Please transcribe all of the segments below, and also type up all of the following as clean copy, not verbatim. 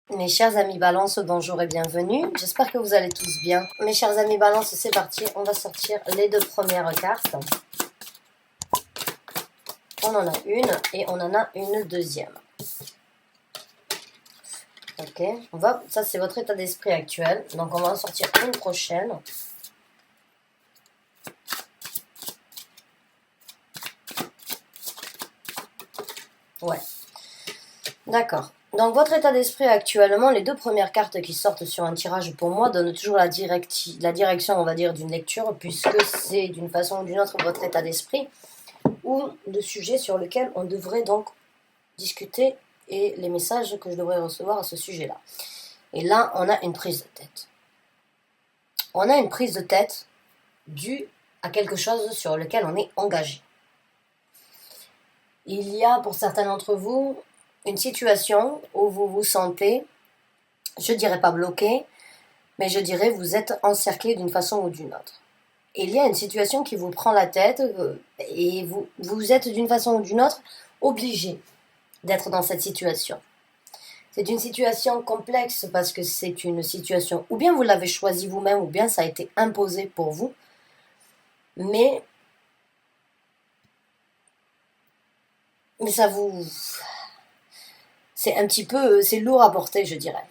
Mes chers amis Balance, bonjour et bienvenue. J'espère que vous allez tous bien. Mes chers amis Balance, c'est parti. On va sortir les deux premières cartes. On en a une et on en a une deuxième. Ok, ça c'est votre état d'esprit actuel. Donc on va en sortir une prochaine. Ouais. D'accord. Donc votre état d'esprit actuellement, les deux premières cartes qui sortent sur un tirage pour moi donnent toujours la direction, on va dire, d'une lecture, puisque c'est d'une façon ou d'une autre votre état d'esprit ou le sujet sur lequel on devrait donc discuter et les messages que je devrais recevoir à ce sujet-là. Et là, on a une prise de tête. On a une prise de tête due à quelque chose sur lequel on est engagé. Il y a pour certains d'entre vous une situation où vous vous sentez, je dirais pas bloqué, mais je dirais vous êtes encerclé d'une façon ou d'une autre. Et il y a une situation qui vous prend la tête et vous êtes d'une façon ou d'une autre obligé d'être dans cette situation. C'est une situation complexe parce que c'est une situation, ou bien vous l'avez choisi vous-même, ou bien ça a été imposé pour vous, mais ça vous... C'est un petit peu, c'est lourd à porter, je dirais.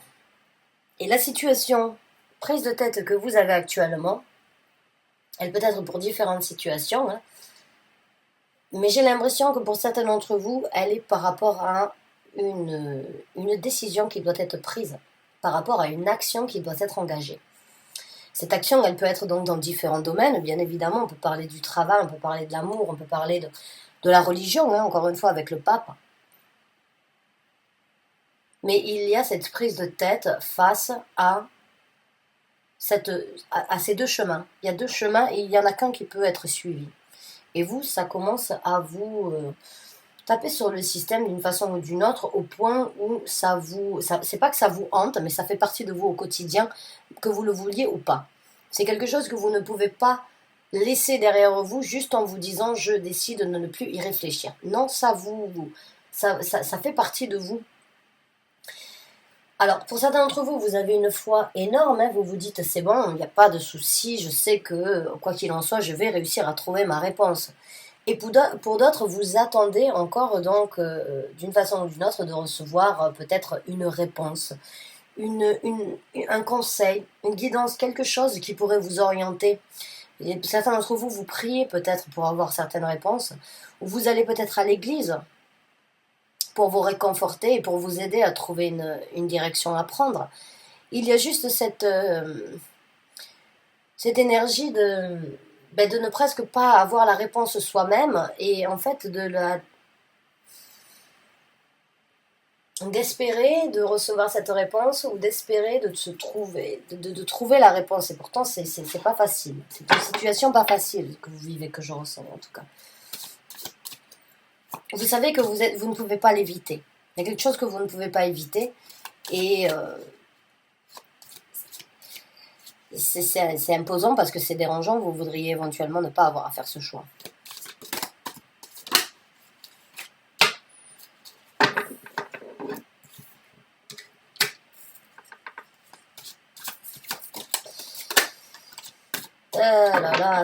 Et la situation, prise de tête que vous avez actuellement, elle peut être pour différentes situations, hein, mais j'ai l'impression que pour certains d'entre vous, elle est par rapport à une décision qui doit être prise, par rapport à une action qui doit être engagée. Cette action, elle peut être donc dans différents domaines, bien évidemment, on peut parler du travail, on peut parler de l'amour, on peut parler de la religion, hein, encore une fois avec le pape. Mais il y a cette prise de tête face à ces deux chemins. Il y a deux chemins et il n'y en a qu'un qui peut être suivi. Et vous, ça commence à vous taper sur le système d'une façon ou d'une autre au point où c'est pas que ça vous hante, mais ça fait partie de vous au quotidien, que vous le vouliez ou pas. C'est quelque chose que vous ne pouvez pas laisser derrière vous juste en vous disant je décide de ne plus y réfléchir. Non, ça fait partie de vous. Alors, pour certains d'entre vous, vous avez une foi énorme, hein, vous vous dites c'est bon, il n'y a pas de souci, je sais que quoi qu'il en soit, je vais réussir à trouver ma réponse. Et pour d'autres, vous attendez encore donc d'une façon ou d'une autre de recevoir peut-être une réponse, un conseil, une guidance, quelque chose qui pourrait vous orienter. Et certains d'entre vous, vous priez peut-être pour avoir certaines réponses, ou vous allez peut-être à l'église pour vous réconforter et pour vous aider à trouver une direction à prendre. Il y a juste cette énergie de ne presque pas avoir la réponse soi-même et en fait d'espérer de recevoir cette réponse ou d'espérer de se trouver, de trouver la réponse. Et pourtant, c'est pas facile. C'est une situation pas facile que vous vivez, que je ressens en tout cas. Vous savez que vous ne pouvez pas l'éviter. Il y a quelque chose que vous ne pouvez pas éviter et c'est imposant parce que c'est dérangeant. Vous voudriez éventuellement ne pas avoir à faire ce choix.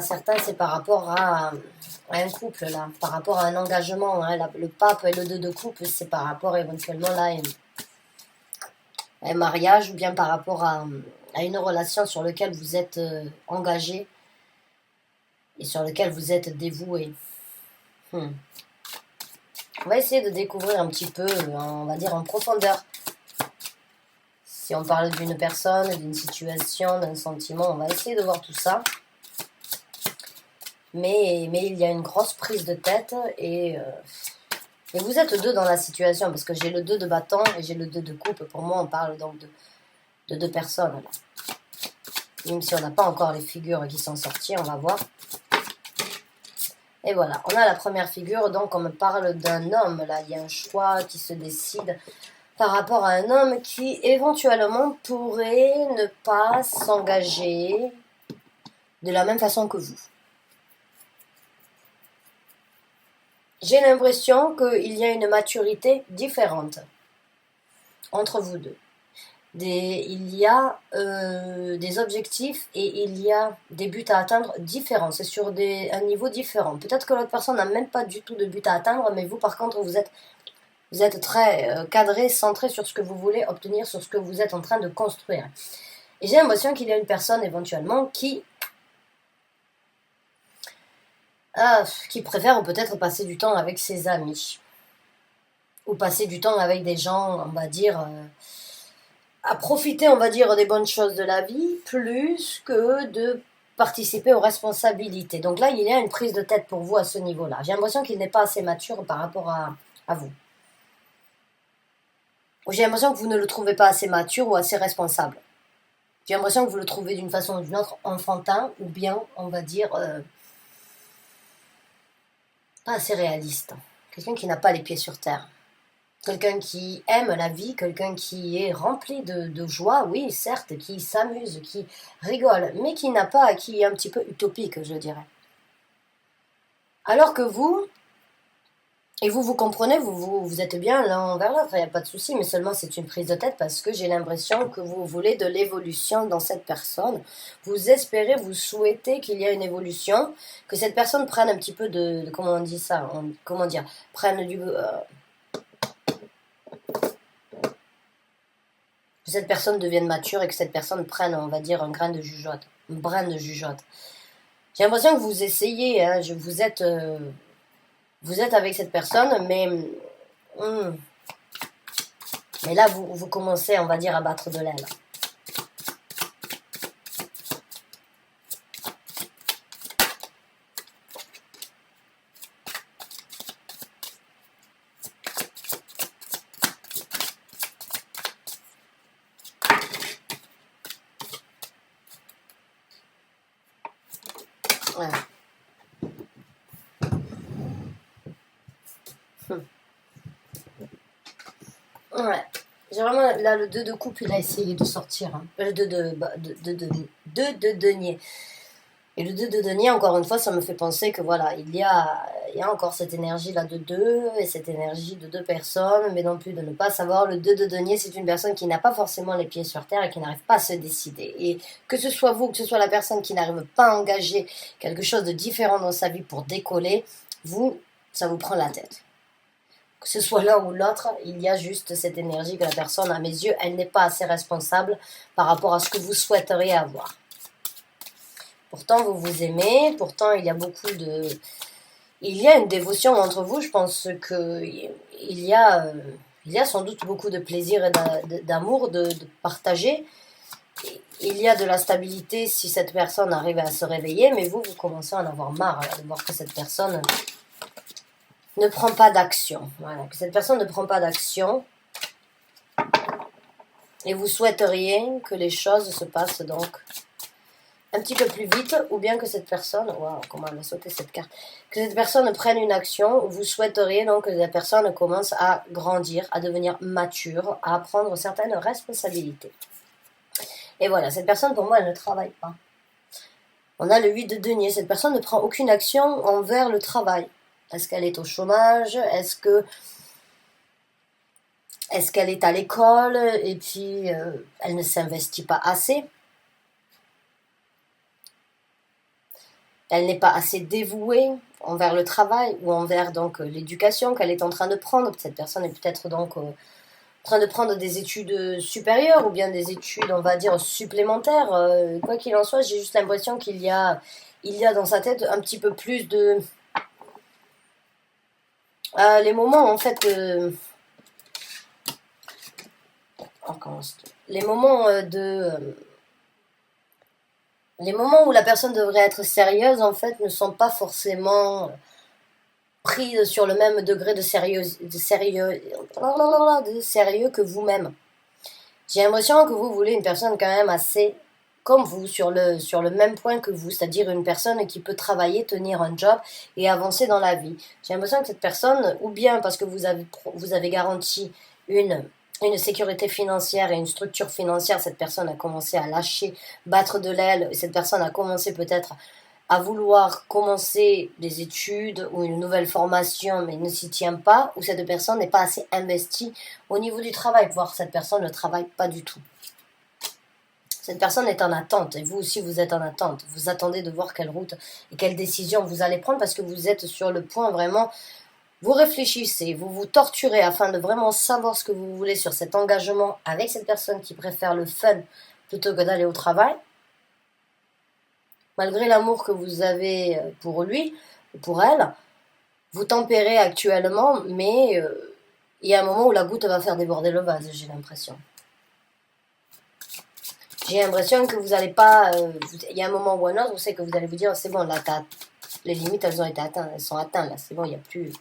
Certains c'est par rapport à un couple là, par rapport à un engagement, hein, le pape et le 2 de coupe, c'est par rapport éventuellement là à un mariage ou bien par rapport à une relation sur laquelle vous êtes engagé et sur laquelle vous êtes dévoué. On va essayer de découvrir un petit peu, on va dire en profondeur. Si on parle d'une personne, d'une situation, d'un sentiment, on va essayer de voir tout ça. Mais il y a une grosse prise de tête et vous êtes deux dans la situation parce que j'ai le 2 de bâton et j'ai le 2 de coupe. Pour moi, on parle donc de deux personnes. Là. Même si on n'a pas encore les figures qui sont sorties, on va voir. Et voilà, on a la première figure, donc on me parle d'un homme. Là, il y a un choix qui se décide par rapport à un homme qui éventuellement pourrait ne pas s'engager de la même façon que vous. J'ai l'impression qu'il y a une maturité différente entre vous deux. il y a des objectifs et il y a des buts à atteindre différents. C'est sur un niveau différent. Peut-être que l'autre personne n'a même pas du tout de but à atteindre, mais vous, par contre, vous êtes très cadré, centré sur ce que vous voulez obtenir, sur ce que vous êtes en train de construire. Et j'ai l'impression qu'il y a une personne éventuellement qui préfère peut-être passer du temps avec ses amis. Ou passer du temps avec des gens, on va dire, à profiter, on va dire, des bonnes choses de la vie, plus que de participer aux responsabilités. Donc là, il y a une prise de tête pour vous à ce niveau-là. J'ai l'impression qu'il n'est pas assez mature par rapport à vous. Ou j'ai l'impression que vous ne le trouvez pas assez mature ou assez responsable. J'ai l'impression que vous le trouvez d'une façon ou d'une autre enfantin, ou bien, on va dire, pas assez réaliste. Quelqu'un qui n'a pas les pieds sur terre. Quelqu'un qui aime la vie, quelqu'un qui est rempli de joie, oui, certes, qui s'amuse, qui rigole, mais qui est un petit peu utopique, je dirais. Alors que vous, et vous comprenez, vous êtes bien l'un envers l'autre, il n'y a pas de souci, mais seulement c'est une prise de tête parce que j'ai l'impression que vous voulez de l'évolution dans cette personne. Vous espérez, vous souhaitez qu'il y ait une évolution, que cette personne prenne un petit peu comment on dit ça, comment dire, prenne que cette personne devienne mature et que cette personne prenne, on va dire, un brin de jugeote. J'ai l'impression que vous essayez, hein, vous êtes avec cette personne, mais là, vous commencez, on va dire, à battre de l'aile. Ouais. Ouais. J'ai vraiment, là, le 2 de coupe, il a essayé de sortir. Hein. Le 2 de denier. Et le 2 de denier, encore une fois, ça me fait penser que voilà, il y a encore cette énergie-là de deux, et cette énergie de deux personnes, mais non plus de ne pas savoir. Le 2 de denier, c'est une personne qui n'a pas forcément les pieds sur terre et qui n'arrive pas à se décider. Et que ce soit vous, que ce soit la personne qui n'arrive pas à engager quelque chose de différent dans sa vie pour décoller, ça vous prend la tête. Que ce soit l'un ou l'autre, il y a juste cette énergie que la personne, à mes yeux, elle n'est pas assez responsable par rapport à ce que vous souhaiteriez avoir. Pourtant, vous vous aimez, pourtant, il y a une dévotion entre vous. Je pense qu'il y a sans doute beaucoup de plaisir et d'amour de partager. Il y a de la stabilité si cette personne arrive à se réveiller, mais vous commencez à en avoir marre de voir que cette personne ne prend pas d'action. Voilà, que cette personne ne prend pas d'action. Et vous souhaiteriez que les choses se passent donc un petit peu plus vite, ou bien que cette personne, waouh, comment elle a sauté cette carte, que cette personne prenne une action. Vous souhaiteriez donc que la personne commence à grandir, à devenir mature, à prendre certaines responsabilités. Et voilà, cette personne, pour moi, elle ne travaille pas. On a le 8 de denier. Cette personne ne prend aucune action envers le travail. Est-ce qu'elle est au chômage? Est-ce qu'elle est à l'école et puis elle ne s'investit pas assez? Elle n'est pas assez dévouée envers le travail ou envers donc l'éducation qu'elle est en train de prendre. Cette personne est peut-être donc en train de prendre des études supérieures ou bien des études, on va dire, supplémentaires. Quoi qu'il en soit, j'ai juste l'impression qu'il y a dans sa tête un petit peu plus de... les moments, en fait... les moments les moments où la personne devrait être sérieuse, en fait, ne sont pas forcément pris sur le même degré de sérieux que vous-même. J'ai l'impression que vous voulez une personne quand même assez comme vous, sur le même point que vous, c'est-à-dire une personne qui peut travailler, tenir un job et avancer dans la vie. J'ai l'impression que cette personne, ou bien parce que vous avez garanti une sécurité financière et une structure financière, cette personne a commencé à lâcher, battre de l'aile, cette personne a commencé peut-être à vouloir commencer des études ou une nouvelle formation mais ne s'y tient pas, ou cette personne n'est pas assez investie au niveau du travail, voire cette personne ne travaille pas du tout. Cette personne est en attente et vous aussi vous êtes en attente. Vous attendez de voir quelle route et quelle décision vous allez prendre parce que vous êtes sur le point vraiment, vous réfléchissez, vous vous torturez afin de vraiment savoir ce que vous voulez sur cet engagement avec cette personne qui préfère le fun plutôt que d'aller au travail. Malgré l'amour que vous avez pour lui ou pour elle, vous tempérez actuellement, mais il y a un moment où la goutte va faire déborder le vase, j'ai l'impression. J'ai l'impression que vous n'allez pas... il y a un moment ou un autre, vous savez que vous allez vous dire, c'est bon, là, les limites, elles ont été atteintes, elles sont atteintes, là, c'est bon, il n'y a plus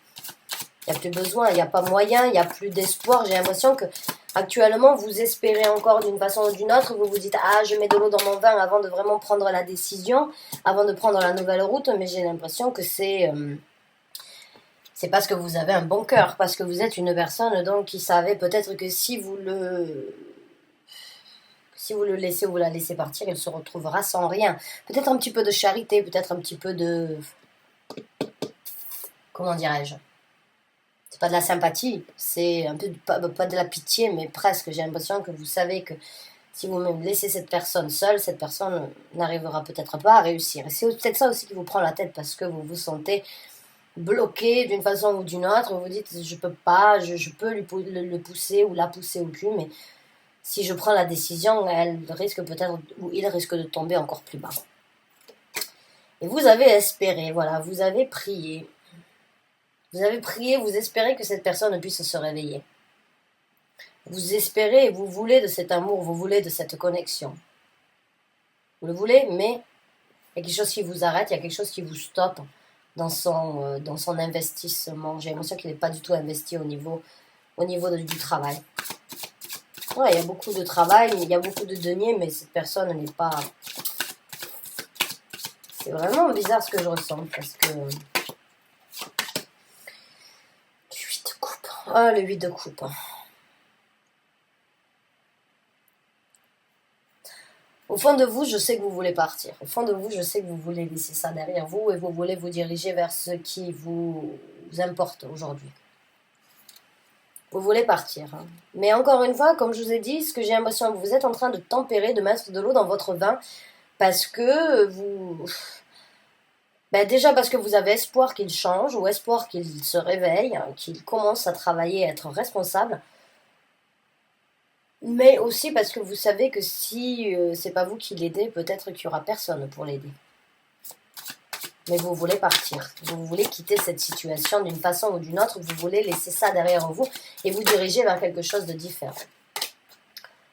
besoin, il n'y a pas moyen, il n'y a plus d'espoir. J'ai l'impression que actuellement, vous espérez encore d'une façon ou d'une autre, vous vous dites, ah, je mets de l'eau dans mon vin avant de vraiment prendre la décision, avant de prendre la nouvelle route, mais j'ai l'impression que c'est parce que vous avez un bon cœur, parce que vous êtes une personne donc qui savait peut-être que si vous le laissez ou vous la laissez partir, il se retrouvera sans rien. Peut-être un petit peu de charité, peut-être un petit peu de... Comment dirais-je? C'est pas de la sympathie, c'est un peu pas de la pitié, mais presque. J'ai l'impression que vous savez que si vous me laissez cette personne seule, cette personne n'arrivera peut-être pas à réussir. Et c'est peut-être ça aussi qui vous prend la tête parce que vous vous sentez bloqué d'une façon ou d'une autre. Vous vous dites, je peux pas, je peux le pousser ou la pousser au cul, mais si je prends la décision, elle risque peut-être, ou il risque de tomber encore plus bas. Et vous avez espéré, voilà, vous avez prié. Vous avez prié, vous espérez que cette personne puisse se réveiller. Vous espérez et vous voulez de cet amour, vous voulez de cette connexion. Vous le voulez, mais il y a quelque chose qui vous arrête, il y a quelque chose qui vous stoppe dans son investissement. J'ai l'impression qu'il n'est pas du tout investi au niveau du travail. Ouais, il y a beaucoup de travail, il y a beaucoup de deniers, mais cette personne n'est pas... C'est vraiment bizarre ce que je ressens, parce que... Le 8 de coupe. Ah, le 8 de coupe. Au fond de vous, je sais que vous voulez partir. Au fond de vous, je sais que vous voulez laisser ça derrière vous et vous voulez vous diriger vers ce qui vous importe aujourd'hui. Vous voulez partir. Hein. Mais encore une fois, comme je vous ai dit, ce que j'ai l'impression, vous êtes en train de tempérer, de mettre de l'eau dans votre vin parce que vous... Ben déjà parce que vous avez espoir qu'il change ou espoir qu'il se réveille, qu'il commence à travailler, à être responsable. Mais aussi parce que vous savez que si c'est pas vous qui l'aidez, peut-être qu'il y aura personne pour l'aider. Mais vous voulez partir. Vous voulez quitter cette situation d'une façon ou d'une autre. Vous voulez laisser ça derrière vous et vous diriger vers quelque chose de différent.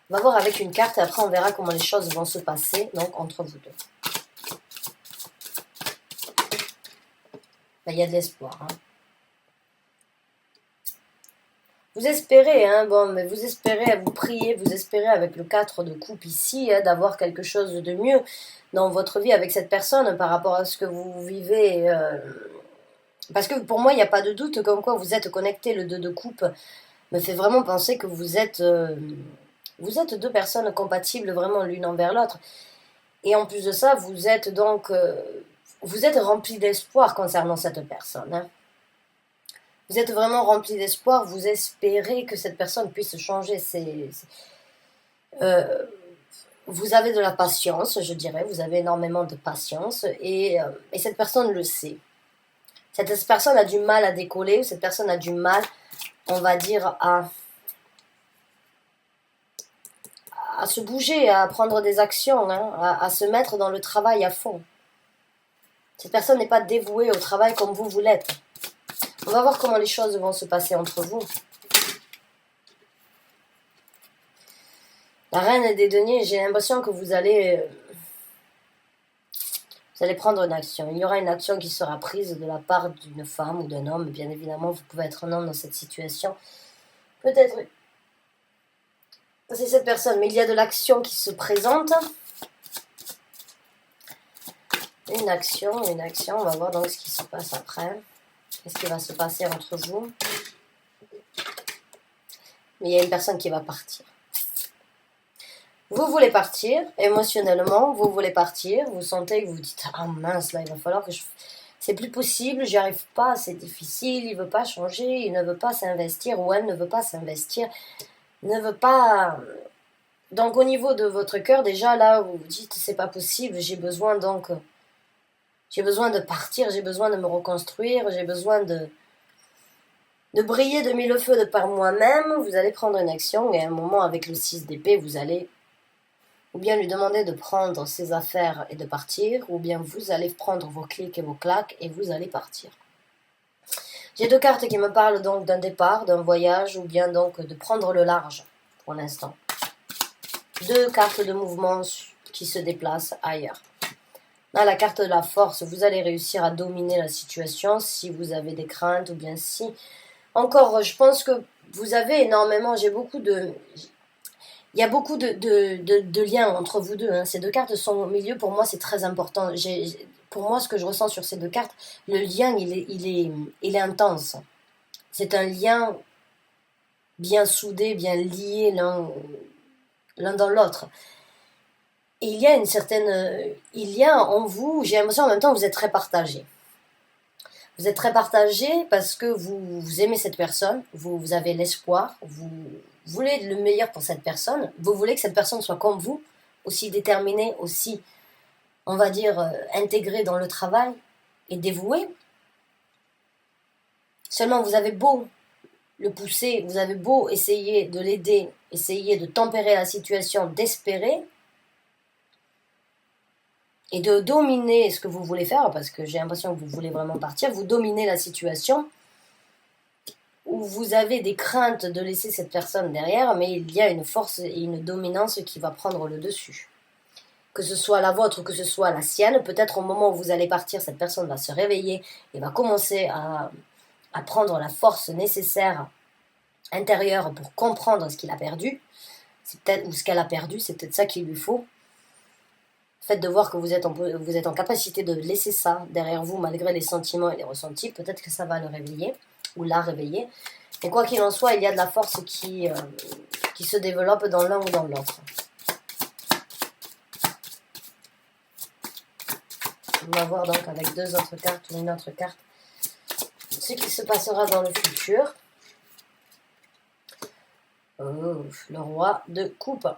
On va voir avec une carte et après on verra comment les choses vont se passer donc entre vous deux. Ben, il y a de l'espoir. Hein. Vous espérez, hein, bon, mais vous espérez, vous priez, vous espérez avec le 4 de coupe ici, hein, d'avoir quelque chose de mieux dans votre vie avec cette personne par rapport à ce que vous vivez. Parce que pour moi, il n'y a pas de doute comme quoi vous êtes connecté. Le 2 de coupe me fait vraiment penser que vous êtes deux personnes compatibles vraiment l'une envers l'autre. Et en plus de ça, vous êtes donc... vous êtes rempli d'espoir concernant cette personne, hein. Vous êtes vraiment rempli d'espoir, vous espérez que cette personne puisse changer. Vous avez de la patience, je dirais, vous avez énormément de patience et cette personne le sait. Cette personne a du mal à décoller, ou cette personne a du mal, on va dire, à se bouger, à prendre des actions, hein, à se mettre dans le travail à fond. Cette personne n'est pas dévouée au travail comme vous l'êtes. On va voir comment les choses vont se passer entre vous. La reine des deniers, j'ai l'impression que vous allez prendre une action. Il y aura une action qui sera prise de la part d'une femme ou d'un homme. Bien évidemment, vous pouvez être un homme dans cette situation. Peut-être c'est cette personne, mais il y a de l'action qui se présente. Une action, on va voir donc ce qui se passe après. Qu'est-ce qui va se passer entre vous? Mais il y a une personne qui va partir. Vous voulez partir, émotionnellement, vous voulez partir, vous sentez que vous dites « Ah mince, là, il va falloir que je... C'est plus possible, j'y arrive pas, c'est difficile, il veut pas changer, il ne veut pas s'investir, ou elle ne veut pas s'investir, ne veut pas... » Donc au niveau de votre cœur, déjà là, vous vous dites « C'est pas possible, j'ai besoin donc... J'ai besoin de partir, j'ai besoin de me reconstruire, j'ai besoin de briller de mille feux de par moi-même. » Vous allez prendre une action et à un moment, avec le 6 d'épée, vous allez... ou bien lui demander de prendre ses affaires et de partir, ou bien vous allez prendre vos clics et vos claques et vous allez partir. J'ai deux cartes qui me parlent donc d'un départ, d'un voyage, ou bien donc de prendre le large, pour l'instant. Deux cartes de mouvement qui se déplacent ailleurs. Là, la carte de la force, vous allez réussir à dominer la situation si vous avez des craintes, ou bien si... Encore, je pense que vous avez énormément, il y a beaucoup de liens entre vous deux. Hein. Ces deux cartes sont au milieu. Pour moi, c'est très important. Pour moi, ce que je ressens sur ces deux cartes, le lien, il est intense. C'est un lien bien soudé, bien lié l'un dans l'autre. Et il y a une certaine... il y a en vous, j'ai l'impression en même temps, vous êtes très partagé. Vous êtes très partagé parce que vous aimez cette personne, vous avez l'espoir, vous voulez le meilleur pour cette personne, vous voulez que cette personne soit comme vous, aussi déterminée, aussi, on va dire, intégrée dans le travail et dévouée. Seulement, vous avez beau le pousser, vous avez beau essayer de l'aider, essayer de tempérer la situation, d'espérer, et de dominer ce que vous voulez faire, parce que j'ai l'impression que vous voulez vraiment partir, vous dominez la situation, où vous avez des craintes de laisser cette personne derrière, mais il y a une force et une dominance qui va prendre le dessus. Que ce soit la vôtre ou que ce soit la sienne, peut-être au moment où vous allez partir, cette personne va se réveiller et va commencer à prendre la force nécessaire intérieure pour comprendre ce qu'il a perdu, ou ce qu'elle a perdu, c'est peut-être ça qu'il lui faut. Le fait de voir que vous êtes en capacité de laisser ça derrière vous, malgré les sentiments et les ressentis, peut-être que ça va le réveiller, ou la réveiller. Et quoi qu'il en soit, il y a de la force qui se développe dans l'un ou dans l'autre. On va voir donc avec deux autres cartes ou une autre carte ce qui se passera dans le futur. Oh, le roi de coupe.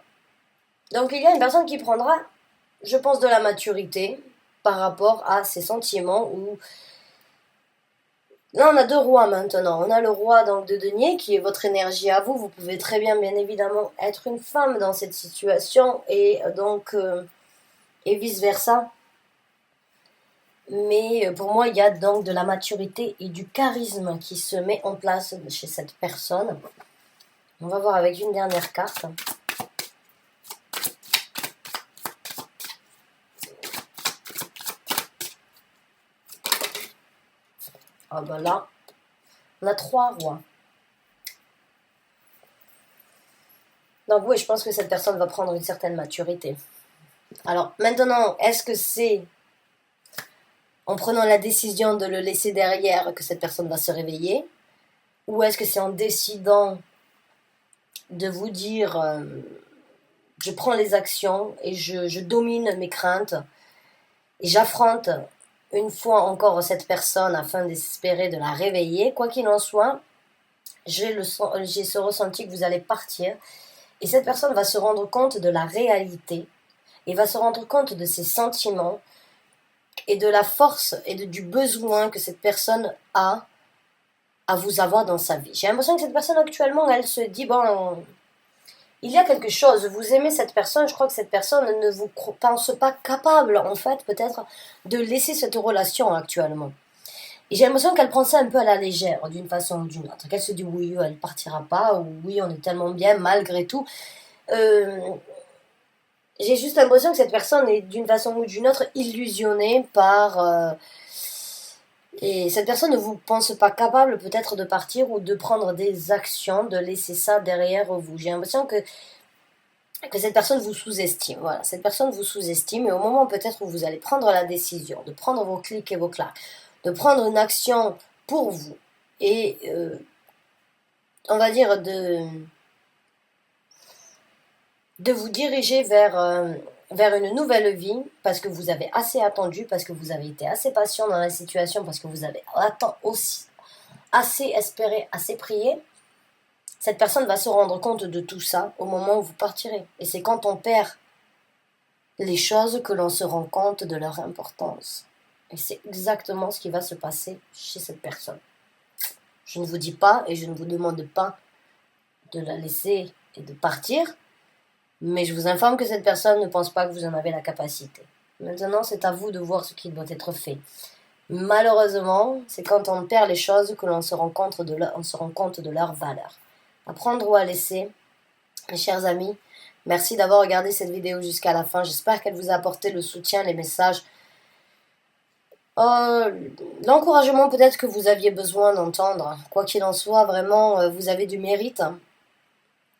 Donc il y a une personne qui prendra, je pense, de la maturité par rapport à ses sentiments. Ou là on a deux rois maintenant. On a le roi donc de denier qui est votre énergie à vous. Vous pouvez très bien évidemment être une femme dans cette situation et donc et vice versa. Mais pour moi il y a donc de la maturité et du charisme qui se met en place chez cette personne. On va voir avec une dernière carte. Ah ben là, on a trois rois. Donc oui, je pense que cette personne va prendre une certaine maturité. Alors maintenant, est-ce que c'est en prenant la décision de le laisser derrière que cette personne va se réveiller? Ou est-ce que c'est en décidant de vous dire je prends les actions et je domine mes craintes et j'affronte une fois encore cette personne afin d'espérer de la réveiller? Quoi qu'il en soit, j'ai ce ressenti que vous allez partir et cette personne va se rendre compte de la réalité et va se rendre compte de ses sentiments et de la force et du besoin que cette personne a à vous avoir dans sa vie. J'ai l'impression que cette personne actuellement, elle se dit, bon, il y a quelque chose, vous aimez cette personne, je crois que cette personne ne vous pense pas capable, en fait, peut-être, de laisser cette relation actuellement. Et j'ai l'impression qu'elle prend ça un peu à la légère, d'une façon ou d'une autre. Qu'elle se dit, oui, elle partira pas, ou oui, on est tellement bien, malgré tout. J'ai juste l'impression que cette personne est, d'une façon ou d'une autre, illusionnée par... et cette personne ne vous pense pas capable peut-être de partir ou de prendre des actions, de laisser ça derrière vous. J'ai l'impression que cette personne vous sous-estime. Voilà, cette personne vous sous-estime et au moment peut-être où vous allez prendre la décision de prendre vos clics et vos claques, de prendre une action pour vous et on va dire de vous diriger vers une nouvelle vie, parce que vous avez assez attendu, parce que vous avez été assez patient dans la situation, parce que vous avez aussi assez espéré, assez prié. Cette personne va se rendre compte de tout ça au moment où vous partirez. Et c'est quand on perd les choses que l'on se rend compte de leur importance. Et c'est exactement ce qui va se passer chez cette personne. Je ne vous dis pas et je ne vous demande pas de la laisser et de partir, mais je vous informe que cette personne ne pense pas que vous en avez la capacité. Maintenant, c'est à vous de voir ce qui doit être fait. Malheureusement, c'est quand on perd les choses que l'on se rend compte de leur valeur. À prendre ou à laisser, mes chers amis, merci d'avoir regardé cette vidéo jusqu'à la fin. J'espère qu'elle vous a apporté le soutien, les messages, l'encouragement peut-être que vous aviez besoin d'entendre. Quoi qu'il en soit, vraiment, vous avez du mérite.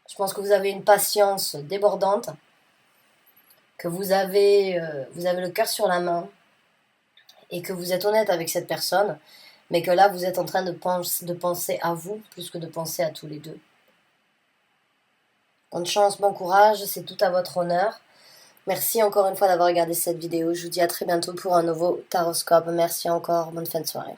Je pense que vous avez une patience débordante, que vous avez le cœur sur la main et que vous êtes honnête avec cette personne, mais que là, vous êtes en train de penser à vous plus que de penser à tous les deux. Bonne chance, bon courage, c'est tout à votre honneur. Merci encore une fois d'avoir regardé cette vidéo. Je vous dis à très bientôt pour un nouveau Taroscope. Merci encore, bonne fin de soirée.